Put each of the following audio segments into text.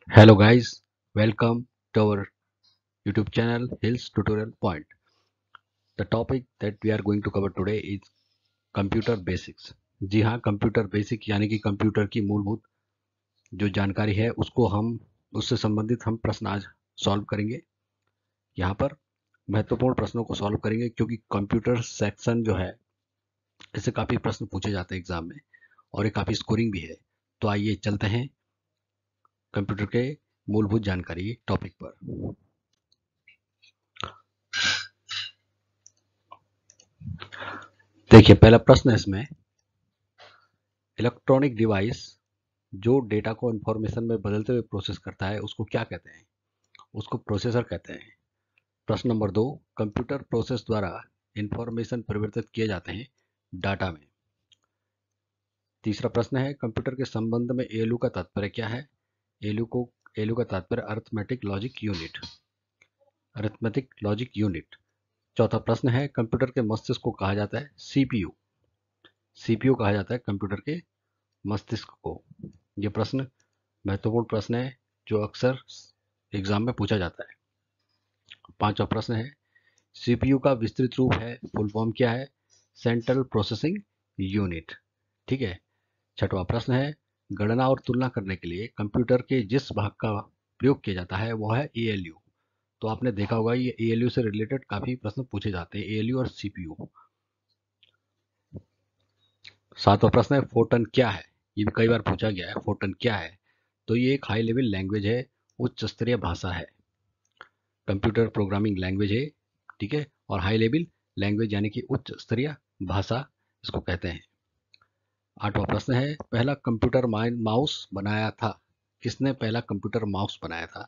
Hello guys, welcome to our YouTube channel Hills Tutorial Point. The topic that we are going to cover today is computer basics. जी हाँ, computer basic यानी कि computer की मूलभूत जो जानकारी है उससे संबंधित हम प्रश्न आज सॉल्व करेंगे। यहाँ पर महत्वपूर्ण प्रश्नों को सॉल्व करेंगे क्योंकि कंप्यूटर सेक्शन जो है इससे काफ़ी प्रश्न पूछे जाते हैं एग्जाम में और ये काफ़ी स्कोरिंग भी है। तो आइए चलते हैं कंप्यूटर के मूलभूत जानकारी टॉपिक पर। देखिए, पहला प्रश्न है इसमें, इलेक्ट्रॉनिक डिवाइस जो डेटा को इंफॉर्मेशन में बदलते हुए प्रोसेस करता है उसको क्या कहते हैं? उसको प्रोसेसर कहते हैं। प्रश्न नंबर 2, कंप्यूटर प्रोसेस द्वारा इंफॉर्मेशन परिवर्तित किए जाते हैं डाटा में। तीसरा प्रश्न है, कंप्यूटर के संबंध में एएलयू का तात्पर्य क्या है? एएलयू का तात्पर्य अरिथमेटिक लॉजिक यूनिट। चौथा प्रश्न है, कंप्यूटर के मस्तिष्क को कहा जाता है सीपीयू। सीपीयू कहा जाता है कंप्यूटर के मस्तिष्क को। ये प्रश्न महत्वपूर्ण प्रश्न है जो अक्सर एग्जाम में पूछा जाता है। पांचवा प्रश्न है, सीपीयू का विस्तृत रूप है, फुल फॉर्म क्या है? Central processing unit. ठीक है। छठवां प्रश्न है, गणना और तुलना करने के लिए कंप्यूटर के जिस भाग का प्रयोग किया जाता है वो है एएलयू। तो आपने देखा होगा ये एएलयू से रिलेटेड काफी प्रश्न पूछे जाते हैं, एएलयू और सीपीयू। सातवां प्रश्न है, फोर्टन क्या है? ये भी कई बार पूछा गया है, फोर्टन क्या है? तो ये एक हाई लेवल लैंग्वेज है, उच्च स्तरीय भाषा है, कंप्यूटर प्रोग्रामिंग लैंग्वेज है। ठीक है। और हाई लेवल लैंग्वेज यानी कि उच्च स्तरीय भाषा इसको कहते हैं। आठवां प्रश्न है, पहला कंप्यूटर माउस बनाया था? किसने पहला कंप्यूटर माउस बनाया था?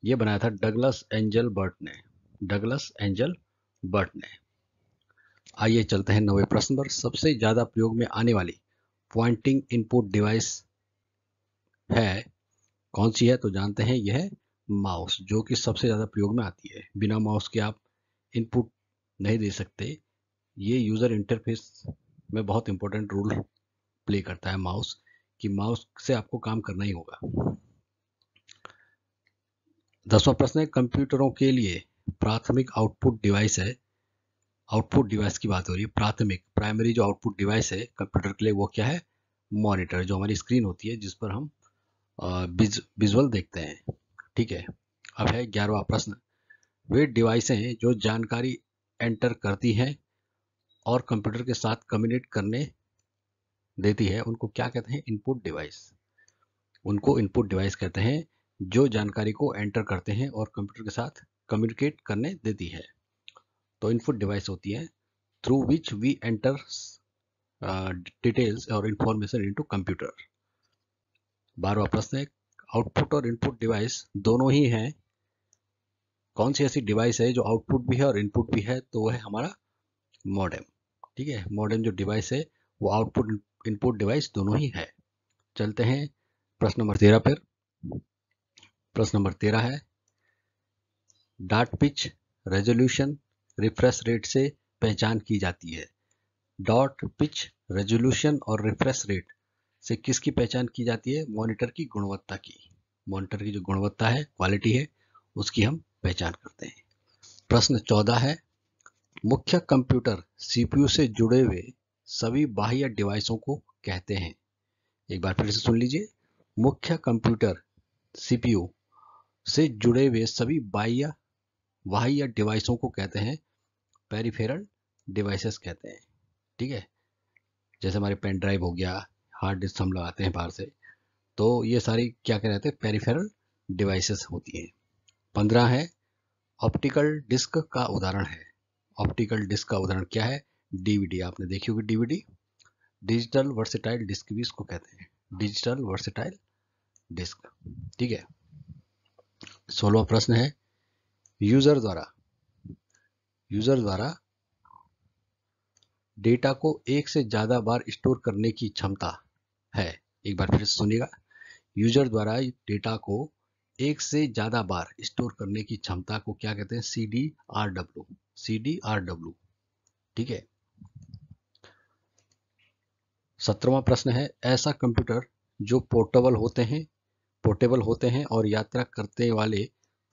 यह बनाया था डगलस एंजल बर्ट ने। डगलस एंजल बर्ट ने। आइए चलते हैं 9वें प्रश्न पर। सबसे ज्यादा प्रयोग में आने वाली पॉइंटिंग इनपुट डिवाइस है कौन सी है? तो जानते हैं यह है माउस, जो कि सबसे ज्यादा प्रयोग में आती है। बिना माउस के आप इनपुट नहीं दे सकते। ये यूजर इंटरफेस में बहुत इंपॉर्टेंट रोल प्ले करता है माउस, कि माउस से आपको काम करना ही होगा। 10वां प्रश्न है, कंप्यूटरों के लिए प्राथमिक आउटपुट डिवाइस है। आउटपुट डिवाइस की बात हो रही है, प्राथमिक प्राइमरी जो आउटपुट डिवाइस है कंप्यूटर के लिए वो क्या है? मॉनिटर, जो हमारी स्क्रीन होती है जिस पर हम विजुअल देखते हैं। ठीक है। अब है 11वां प्रश्न, वे डिवाइसें जो जानकारी एंटर करती हैं और कंप्यूटर के साथ कम्युनिकेट करने देती है उनको क्या कहते हैं? Input device. उनको इनपुट डिवाइस कहते हैं जो जानकारी को एंटर करते हैं और कंप्यूटर के साथ कम्युनिकेट करने देती है। तो इनपुट डिवाइस होती है through which we enter details और इंफॉर्मेशन इनटू कंप्यूटर। 12वां प्रश्न है, आउटपुट और इनपुट डिवाइस दोनों ही हैं, कौन सी ऐसी डिवाइस है जो आउटपुट भी है और इनपुट भी है? तो वह है हमारा मॉडेम। ठीक है। मॉडेम जो डिवाइस है वो आउटपुट इनपुट डिवाइस दोनों ही है। चलते हैं प्रश्न नंबर 13 पर। प्रश्न नंबर 13 है, dot pitch resolution refresh rate से पहचान की जाती है। डॉट पिच रेजोल्यूशन और रिफ्रेश रेट से किसकी पहचान की जाती है? मॉनिटर की गुणवत्ता की। मॉनिटर की जो गुणवत्ता है, क्वालिटी है, उसकी हम पहचान करते हैं। प्रश्न 14 है, मुख्य कंप्यूटर सीपीयू से जुड़े हुए सभी बाह्य डिवाइसों को कहते हैं। एक बार फिर से सुन लीजिए, मुख्य कंप्यूटर सीपीयू से जुड़े हुए सभी बाह्य डिवाइसों को कहते हैं पेरिफेरल डिवाइसेस कहते हैं। ठीक है। जैसे हमारे पेन ड्राइव हो गया, हार्ड डिस्क हम लगाते हैं बाहर से, तो ये सारी क्या कहते हैं? पेरिफेरल डिवाइसेस होती हैं। 15 है, ऑप्टिकल डिस्क का उदाहरण है। ऑप्टिकल डिस्क का उदाहरण क्या है? डीवीडी। आपने देखी होगी डीवीडी। डिजिटल वर्सेटाइल डिस्क भी इसको कहते हैं, डिजिटल वर्सेटाइल डिस्क। ठीक है। 16वां प्रश्न है, यूजर द्वारा डेटा को एक से ज्यादा बार स्टोर करने की क्षमता है। एक बार फिर से सुनिएगा, यूजर द्वारा डेटा को एक से ज्यादा बार स्टोर करने की क्षमता को क्या कहते हैं? CDRW। CDRW। ठीक है। 17वां प्रश्न है, ऐसा कंप्यूटर जो पोर्टेबल होते हैं पोर्टेबल होते हैं और यात्रा करते वाले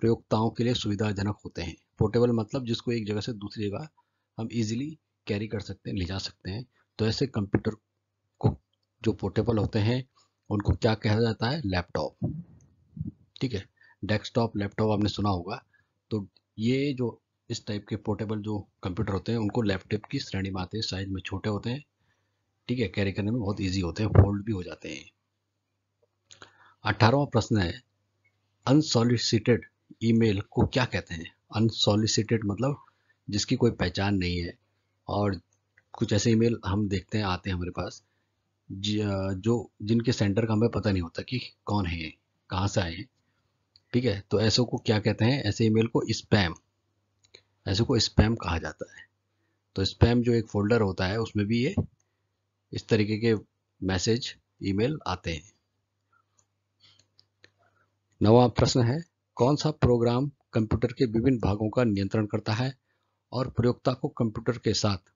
प्रयोक्ताओं के लिए सुविधाजनक होते हैं। पोर्टेबल मतलब जिसको एक जगह से दूसरी जगह हम इजीली कैरी कर सकते हैं, ले जा सकते हैं। तो ऐसे कंप्यूटर को जो पोर्टेबल होते हैं उनको क्या कहा जाता है? लैपटॉप। ठीक है, डेस्कटॉप, लैपटॉप आपने सुना होगा। तो ये जो इस टाइप के पोर्टेबल जो कंप्यूटर होते हैं उनको लैपटॉप की श्रेणी में आते हैं। साइज में छोटे होते हैं, ठीक है, कैरी करने में बहुत ईजी होते हैं, फोल्ड भी हो जाते हैं। 18वां प्रश्न है, अनसॉलिसिटेड ईमेल को क्या कहते हैं? अनसॉलिसिटेड मतलब जिसकी कोई पहचान नहीं है, और कुछ ऐसे ईमेल हम देखते हैं आते हैं हमारे पास जो जिनके सेंडर का हमें पता नहीं होता कि कौन है, कहाँ से आए हैं। ठीक है, तो ऐसे को क्या कहते हैं? ऐसे ईमेल को स्पैम, ऐसे को स्पैम कहा जाता है। तो स्पैम जो एक फोल्डर होता है उसमें भी ये इस तरीके के मैसेज, ईमेल आते हैं। 9वां प्रश्न है, कौन सा प्रोग्राम कंप्यूटर के विभिन्न भागों का नियंत्रण करता है और प्रयोक्ता को कंप्यूटर के साथ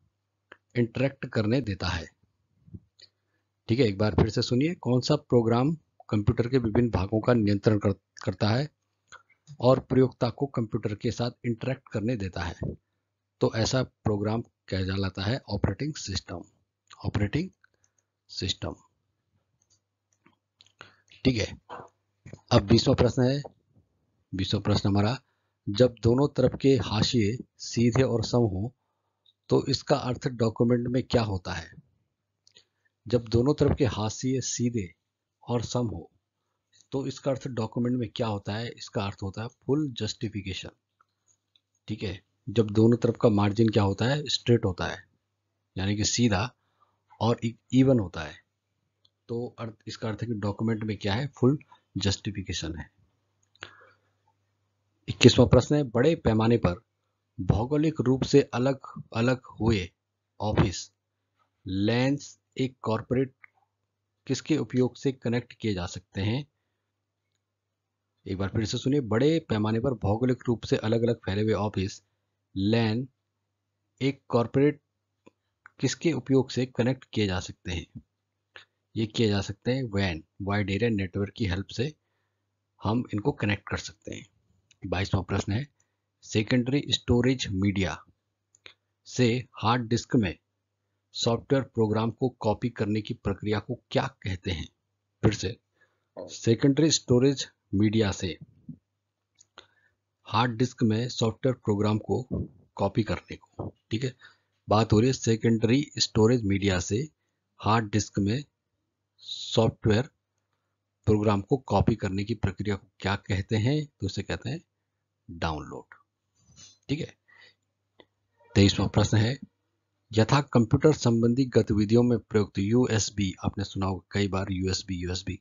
इंटरेक्ट करने देता है? ठीक है, एक बार फिर से सुनिए। कौन सा प्रोग्राम कंप्यूटर के विभिन्न भागों का नियंत्रण करता है और प्रयोक्ता को कंप्यूटर के साथ इंटरेक्ट करने देता है? तो ऐसा प्रोग्राम क्या कहलाता है? Operating system. Operating system. ठीक है, अब 20वां प्रश्न है। 20वां प्रश्न हमारा, जब दोनों तरफ के हाशिए सीधे और सम हो तो इसका अर्थ डॉक्यूमेंट में क्या होता है? जब दोनों तरफ के हाशिए सीधे और सम हो तो इसका अर्थ डॉक्यूमेंट में क्या होता है? इसका अर्थ होता है फुल जस्टिफिकेशन। ठीक है, जब दोनों तरफ का मार्जिन क्या होता है? स्ट्रेट होता है, यानी कि सीधा और इवन होता है, तो इसका अर्थ है कि डॉक्यूमेंट में क्या है? फुल जस्टिफिकेशन है। 21वां प्रश्न है, बड़े पैमाने पर भौगोलिक रूप से अलग अलग हुए ऑफिस लैंस एक कॉरपोरेट किसके उपयोग से कनेक्ट किए जा सकते हैं? एक बार फिर से सुनिए। बड़े पैमाने पर भौगोलिक रूप से अलग अलग फैले हुए ऑफिस लैन एक कॉरपोरेट किसके उपयोग से कनेक्ट किए जा सकते हैं? ये किए जा सकते हैं वैन, वाइड एरिया नेटवर्क की हेल्प से हम इनको कनेक्ट कर सकते हैं। 22वां प्रश्न है, सेकेंडरी स्टोरेज मीडिया से हार्ड डिस्क में सॉफ्टवेयर प्रोग्राम को कॉपी करने की प्रक्रिया को क्या कहते हैं? फिर से, सेकेंडरी स्टोरेज मीडिया से हार्ड डिस्क में सॉफ्टवेयर प्रोग्राम को कॉपी करने को, ठीक है, बात हो रही है सेकेंडरी स्टोरेज मीडिया से हार्ड डिस्क में सॉफ्टवेयर प्रोग्राम को कॉपी करने की प्रक्रिया को क्या कहते हैं? तो इसे कहते हैं डाउनलोड। ठीक है, 23वां प्रश्न है, यथा कंप्यूटर संबंधी गतिविधियों में प्रयुक्त यूएसबी, आपने सुना होगा कई बार यूएसबी यूएसबी,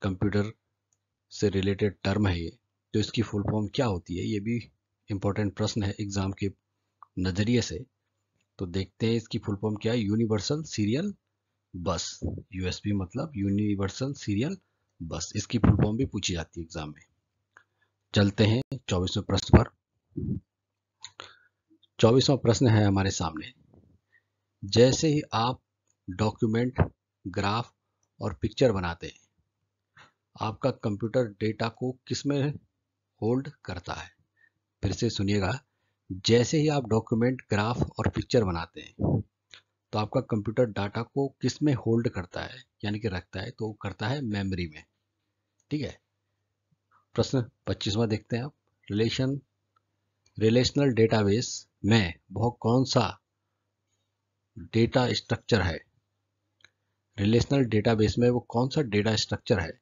कंप्यूटर से रिलेटेड टर्म है ये, तो इसकी फुल फॉर्म क्या होती है? ये भी इंपॉर्टेंट प्रश्न है एग्जाम के नजरिए से। तो देखते हैं इसकी फुल फॉर्म क्या है। यूनिवर्सल सीरियल बस, यूएसबी मतलब यूनिवर्सल सीरियल बस, इसकी फुल फॉर्म भी पूछी जाती है एग्जाम में। चलते हैं 24वें प्रश्न पर। 24वां प्रश्न है हमारे सामने, जैसे ही आप डॉक्यूमेंट, ग्राफ और पिक्चर बनाते हैं, आपका कंप्यूटर डेटा को किसमें होल्ड करता है? फिर से सुनिएगा। जैसे ही आप डॉक्यूमेंट, ग्राफ और पिक्चर बनाते हैं तो आपका कंप्यूटर डाटा को किस में होल्ड करता है, यानी कि रखता है? तो करता है मेमोरी में। ठीक है, प्रश्न 25वां देखते हैं आप। रिलेशनल डेटाबेस में वह कौन सा डेटा स्ट्रक्चर है? रिलेशनल डेटाबेस में वो कौन सा डेटा स्ट्रक्चर है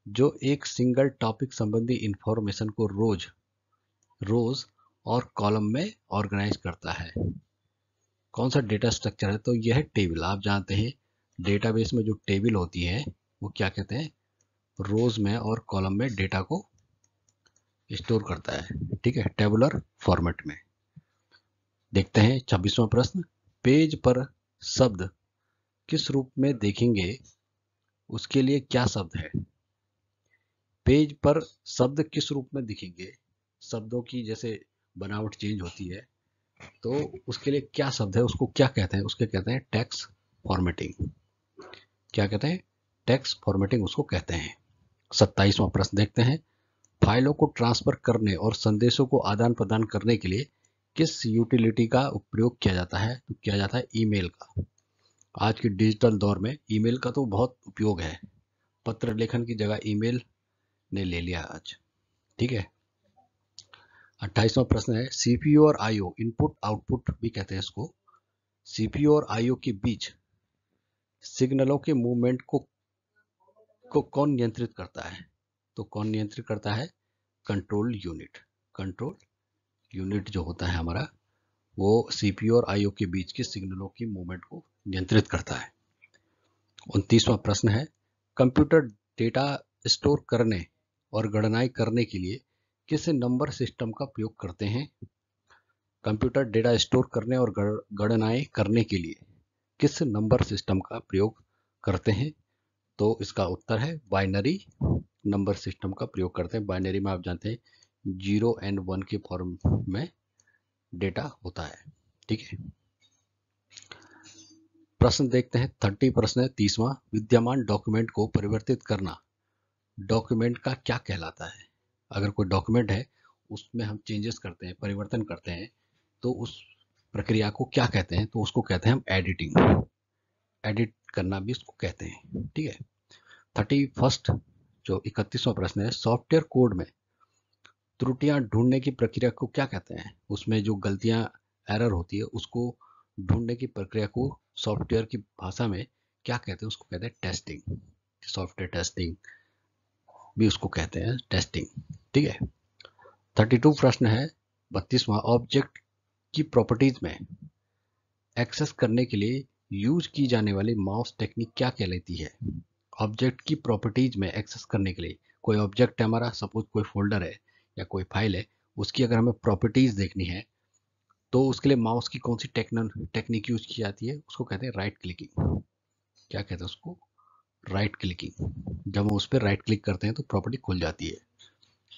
जो एक सिंगल टॉपिक संबंधी इंफॉर्मेशन को रोज और कॉलम में ऑर्गेनाइज करता है? कौन सा डेटा स्ट्रक्चर है? तो यह है टेबल। आप जानते हैं डेटाबेस में जो टेबल होती है वो क्या कहते हैं? रोज में और कॉलम में डेटा को स्टोर करता है। ठीक है, टेबुलर फॉर्मेट में। देखते हैं 26वां प्रश्न, पेज पर शब्द किस रूप में देखेंगे उसके लिए क्या शब्द है? पेज पर शब्द किस रूप में दिखेंगे? शब्दों की जैसे बनावट चेंज होती है, तो उसके लिए क्या शब्द है, उसको क्या कहते हैं? उसके कहते हैं टेक्स्ट फॉर्मेटिंग। क्या कहते हैं? टेक्स्ट फॉर्मेटिंग उसको कहते हैं। 27वां प्रश्न देखते हैं, फाइलों को ट्रांसफर करने और संदेशों को आदान प्रदान करने के लिए किस यूटिलिटी का उपयोग किया जाता है? तो किया जाता है ईमेल का। आज के डिजिटल दौर में ईमेल का तो बहुत उपयोग है, पत्र लेखन की जगह ईमेल ने ले लिया आज। ठीक है। 28वां प्रश्न है, सीपीयू और आईओ, इनपुट आउटपुट भी कहते हैं इसको, सीपीयू और आईओ के बीच सिग्नलों के मूवमेंट को कौन नियंत्रित करता है? तो कौन नियंत्रित करता है? Control unit. कंट्रोल यूनिट जो होता है हमारा, वो सीपीयू और आईओ के बीच के सिग्नलों की मूवमेंट को नियंत्रित करता है। 29वां प्रश्न है, कंप्यूटर डेटा स्टोर करने और गणनाएं करने के लिए किस नंबर सिस्टम का प्रयोग करते हैं? कंप्यूटर डेटा स्टोर करने और गणनाएं करने के लिए किस नंबर सिस्टम का प्रयोग करते हैं? तो इसका उत्तर है बाइनरी नंबर सिस्टम का प्रयोग करते हैं। बाइनरी में आप जानते हैं 0 एंड 1 के फॉर्म में डेटा होता है। ठीक है। प्रश्न देखते हैं, 30 प्रश्न है 30वां, विद्यमान डॉक्यूमेंट को परिवर्तित करना डॉक्यूमेंट का क्या कहलाता है? अगर कोई डॉक्यूमेंट है उसमें हम चेंजेस करते हैं, परिवर्तन करते हैं, तो उस प्रक्रिया को क्या कहते हैं? तो उसको कहते हैं हम एडिटिंग। एडिट करना भी उसको कहते हैं। ठीक है। 31 जो 31वां प्रश्न है, सॉफ्टवेयर कोड में त्रुटियां ढूंढने की प्रक्रिया को क्या कहते हैं? उसमें जो गलतियां, एरर होती है, उसको ढूंढने की प्रक्रिया को सॉफ्टवेयर की भाषा में क्या कहते हैं? उसको कहते हैं टेस्टिंग। सॉफ्टवेयर टेस्टिंग भी उसको कहते हैं टेस्टिंग। ठीक है। 32 प्रश्न है 32वां, ऑब्जेक्ट की प्रॉपर्टीज में एक्सेस करने के लिए यूज की जाने वाली माउस टेक्निक क्या कहलाती है? ऑब्जेक्ट की प्रॉपर्टीज में एक्सेस करने के लिए, कोई ऑब्जेक्ट है हमारा, सपोज कोई फोल्डर है या कोई फाइल है, उसकी अगर हमें प्रॉपर्टीज देखनी है तो उसके लिए माउस की कौन सी टेक्निक यूज की जाती है? उसको कहते हैं राइट क्लिकिंग। क्या कहते हैं उसको? Right clicking. जब हम उस पर राइट क्लिक करते हैं तो प्रॉपर्टी खुल जाती है।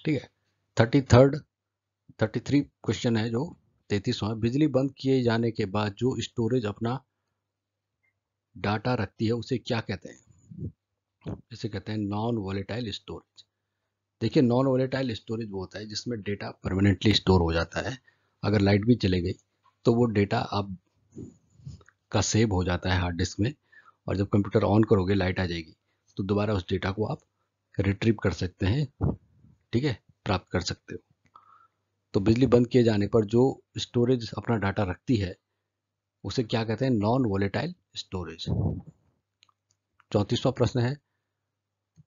ठीक है। 33 क्वेश्चन है जो 33वां, बिजली बंद किए जाने के बाद जो स्टोरेज अपना डाटा रखती है उसे क्या कहते हैं? इसे कहते हैं नॉन वोलेटाइल स्टोरेज। देखिए, नॉन वोलेटाइल स्टोरेज वो होता है जिसमें डेटा परमानेंटली स्टोर हो जाता है। अगर लाइट भी चले गई तो वो डेटा आप का सेव हो जाता है हार्ड डिस्क में, और जब कंप्यूटर ऑन करोगे लाइट आ जाएगी तो दोबारा उस डेटा को आप रिट्रीव कर सकते हैं। ठीक है, प्राप्त कर सकते हो। तो बिजली बंद किए जाने पर जो स्टोरेज अपना डाटा रखती है उसे क्या कहते हैं? Non volatile storage. 34वां प्रश्न है,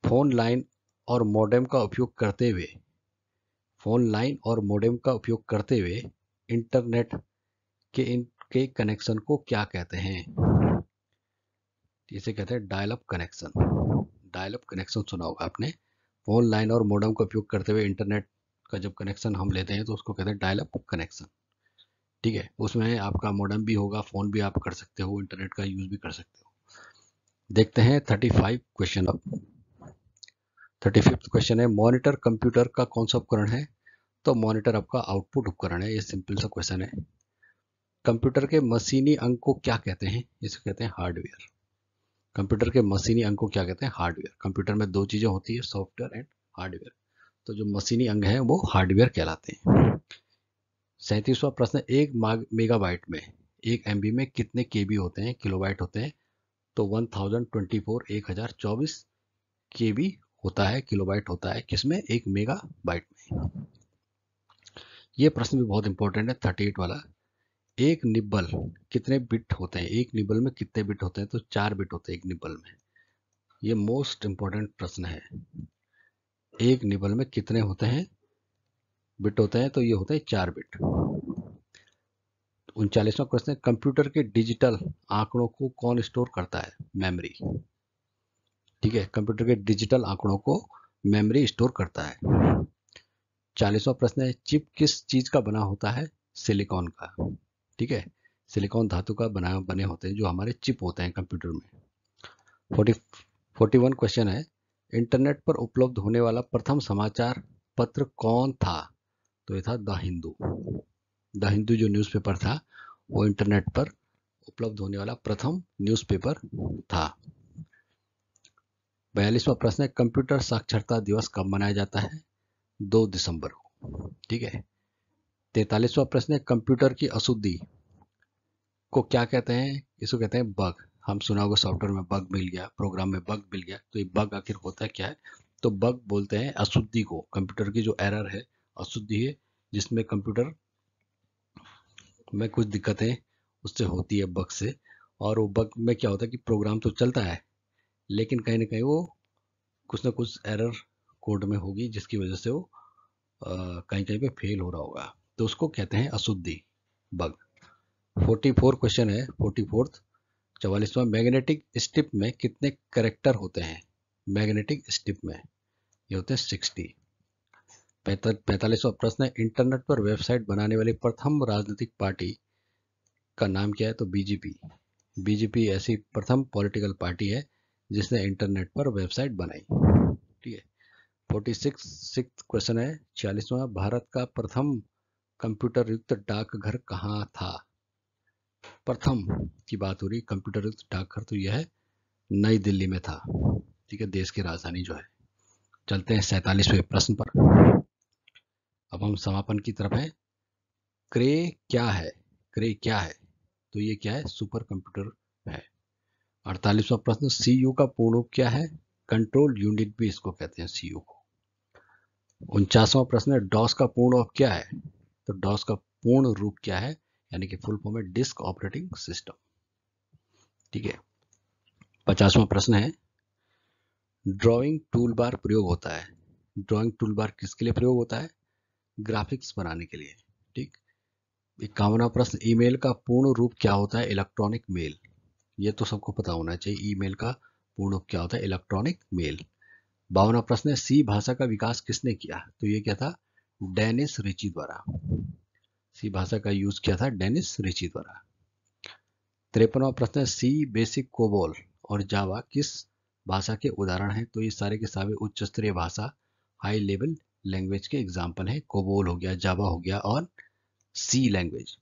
फोन लाइन और मॉडेम का उपयोग करते हुए इंटरनेट के कनेक्शन को क्या कहते हैं? इसे कहते हैं dial up connection. Dial up connection सुना होगा आपने। फोन लाइन और मॉडेम का उपयोग करते हुए इंटरनेट का जब कनेक्शन हम लेते हैं तो उसको कहते हैं डायल अप कनेक्शन। ठीक है। उसमें आपका मॉडेम भी होगा, फोन भी आप कर सकते हो, इंटरनेट का यूज भी कर सकते हो। देखते हैं 35 क्वेश्चन। अब 35th क्वेश्चन है, मॉनिटर कंप्यूटर का कौन सा उपकरण है? तो मॉनिटर आपका आउटपुट उपकरण है। ये सिंपल सा क्वेश्चन है। कंप्यूटर के मशीनी अंग को क्या कहते हैं? इसे कहते हैं हार्डवेयर। कंप्यूटर के मशीनी अंग को क्या कहते हैं? हार्डवेयर। कंप्यूटर में दो चीजें होती है, सॉफ्टवेयर एंड हार्डवेयर। तो जो मशीनी अंग है वो हार्डवेयर कहलाते हैं। 37वां प्रश्न, एक मेगाबाइट में, एक एमबी में कितने केबी होते हैं, किलोबाइट होते हैं? तो 1024 केबी होता है, किलोबाइट होता है किसमें? एक मेगाबाइट में। ये प्रश्न भी बहुत इंपॉर्टेंट है, 38 वाला। एक निब्बल कितने बिट होते हैं? एक निब्बल में कितने बिट होते हैं? तो 4 बिट होते हैं एक निब्बल में। ये मोस्ट इंपॉर्टेंट प्रश्न है। एक निबल में कितने होते हैं बिट होते हैं? तो ये होते हैं 4 बिट। 39वां क्वेश्चन, कंप्यूटर के डिजिटल आंकड़ों को कौन स्टोर करता है? मेमोरी। ठीक है, कंप्यूटर के डिजिटल आंकड़ों को मेमोरी स्टोर करता है। 40वां प्रश्न है, चिप किस चीज का बना होता है? सिलिकॉन का। ठीक है, सिलिकॉन धातु का बने होते हैं जो हमारे चिप होते हैं कंप्यूटर में। 41 क्वेश्चन है, इंटरनेट पर उपलब्ध होने वाला प्रथम समाचार पत्र कौन था? तो ये था द हिंदू। द हिंदू जो न्यूज़पेपर था वो इंटरनेट पर उपलब्ध होने वाला प्रथम न्यूज़पेपर था। 42वां प्रश्न है, कंप्यूटर साक्षरता दिवस कब मनाया जाता है? 2 दिसंबर को। ठीक है। 43वां प्रश्न है, कंप्यूटर की अशुद्धि को क्या कहते हैं? इसको कहते हैं बग। हम सुना होगा सॉफ्टवेयर में बग मिल गया, प्रोग्राम में बग मिल गया, तो ये बग आखिर होता है क्या है? तो बग बोलते हैं अशुद्धि को, कंप्यूटर की जो एरर है, अशुद्धि है, जिसमें कंप्यूटर में कुछ दिक्कतें उससे होती है, बग से। और वो बग में क्या होता है कि प्रोग्राम तो चलता है, लेकिन कहीं ना कहीं वो कुछ ना कुछ एरर कोड में होगी, जिसकी वजह से वो कहीं कहीं पे फेल हो रहा होगा, तो उसको कहते हैं अशुद्धि, बग। 44 क्वेश्चन है, 44th 44वां, मैग्नेटिक स्ट्रिप में कितने करेक्टर होते हैं? मैग्नेटिक स्ट्रिप में ये होते हैं 60। 45वां प्रश्न है, इंटरनेट पर वेबसाइट बनाने वाली प्रथम राजनीतिक पार्टी का नाम क्या है? तो बीजेपी। बीजेपी ऐसी प्रथम पॉलिटिकल पार्टी है जिसने इंटरनेट पर वेबसाइट बनाई। ठीक है। 46 क्वेश्चन है, 46वां, भारत का प्रथम कंप्यूटर युक्त डाकघर कहाँ था? प्रथम की बात हो रही, कंप्यूटर युक्त डाकघर, तो यह है नई दिल्ली में था। ठीक है, देश की राजधानी जो है। चलते हैं 47वें प्रश्न पर। अब हम समापन की तरफ हैं। क्रे क्या है? क्रे क्या है? तो ये क्या है? सुपर कंप्यूटर है। 48वां प्रश्न, सीयू का पूर्ण रूप क्या है? कंट्रोल यूनिट भी इसको कहते हैं, सीयू को। 49वां प्रश्न है, डॉस का पूर्ण रूप क्या है? तो डॉस का पूर्ण रूप क्या है, यानी कि फुल फॉर्म है डिस्क ऑपरेटिंग सिस्टम। ठीक है। 50वां प्रश्न है, ड्राइंग टूल बार प्रयोग होता है। ड्राइंग टूल बार किसके लिए प्रयोग होता है? ग्राफिक्स बनाने के लिए। ठीक। 51वां प्रश्न, ईमेल का पूर्ण रूप क्या होता है? Electronic mail. ये तो सबको पता होना चाहिए, ईमेल का पूर्ण रूप क्या होता है? Electronic mail. 52वां प्रश्न है, सी भाषा का विकास किसने किया? तो ये क्या था? डेनिस रिची द्वारा। सी भाषा का यूज किया था डेनिस रिची द्वारा। 53वां प्रश्न है, सी, बेसिक, कोबोल और जावा किस भाषा के उदाहरण हैं? तो ये सारे के सारे उच्च स्तरीय भाषा, हाई लेवल लैंग्वेज के एग्जाम्पल हैं। कोबोल हो गया, जावा हो गया और सी लैंग्वेज।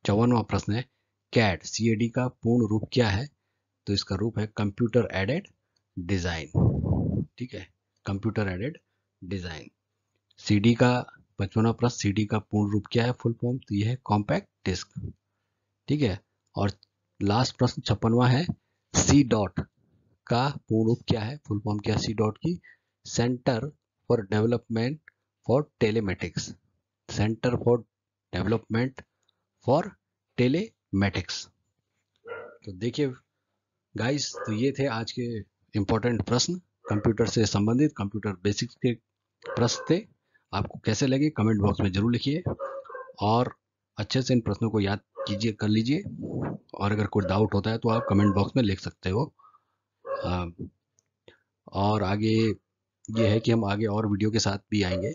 54वां प्रश्न है, कैड, CAD का पूर्ण रूप क्या है? तो इसका रूप है कंप्यूटर एडेड डिजाइन। ठीक है, कंप्यूटर एडेड डिजाइन। CD का 55वां प्रश्न, CD का पूर्ण रूप क्या है? फुल फॉर्म, तो ये है कॉम्पैक्ट डिस्क। ठीक है। और लास्ट प्रश्न 56वां है, सी डॉट का पूर्ण रूप क्या है? फुल फॉर्म क्या है सी डॉट की? Centre for development for telematics. Centre for development for telematics. तो देखिए गाइस, तो ये थे आज के इंपॉर्टेंट प्रश्न, कंप्यूटर से संबंधित, कंप्यूटर बेसिक्स के प्रश्न थे। आपको कैसे लगे कमेंट बॉक्स में जरूर लिखिए, और अच्छे से इन प्रश्नों को याद कीजिए, कर लीजिए। और अगर कोई डाउट होता है तो आप कमेंट बॉक्स में लिख सकते हो। और आगे ये है कि हम आगे और वीडियो के साथ भी आएंगे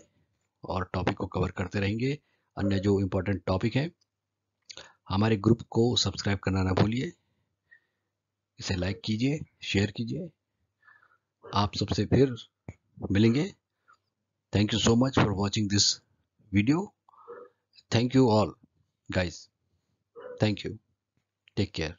और टॉपिक को कवर करते रहेंगे, अन्य जो इम्पोर्टेंट टॉपिक है। हमारे ग्रुप को सब्सक्राइब करना ना भूलिए, इसे लाइक कीजिए, शेयर कीजिए। आप सबसे फिर मिलेंगे। Thank you so much for watching this video. Thank you all guys, thank you, take care.